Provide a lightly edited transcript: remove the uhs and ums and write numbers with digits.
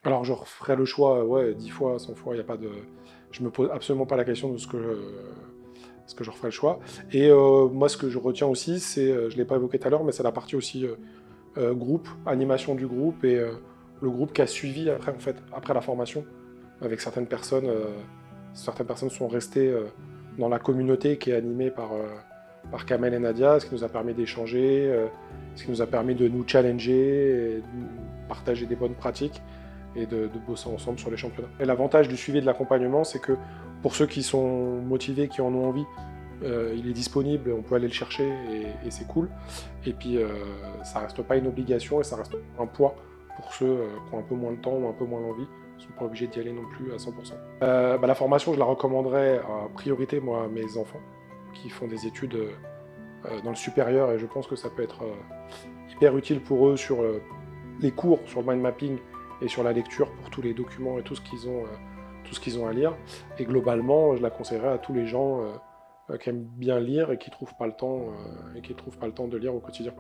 Alors je referai le choix, ouais, 10 fois, 100 fois, il y a pas de... Je me pose absolument pas la question de ce que je referai le choix. Et moi, ce que je retiens aussi, c'est, je l'ai pas évoqué tout à l'heure, mais c'est la partie aussi groupe, animation du groupe et le groupe qui a suivi après, en fait, après la formation, avec certaines personnes sont restées dans la communauté qui est animée par Kamel et Nadia, ce qui nous a permis d'échanger, ce qui nous a permis de nous challenger, et de partager des bonnes pratiques et de bosser ensemble sur les championnats. Et l'avantage du suivi et de l'accompagnement, c'est que pour ceux qui sont motivés, qui en ont envie, il est disponible, on peut aller le chercher et c'est cool. Et puis ça reste pas une obligation et ça reste un poids pour ceux qui ont un peu moins de temps ou un peu moins d'envie. Ils ne sont pas obligés d'y aller non plus à 100%. La formation, je la recommanderais à priorité moi, à mes enfants qui font des études dans le supérieur et je pense que ça peut être hyper utile pour eux sur les cours, sur le mind mapping et sur la lecture pour tous les documents et tout ce qu'ils ont à lire. Et globalement, je la conseillerais à tous les gens qui aiment bien lire et qui trouvent pas le temps de lire au quotidien.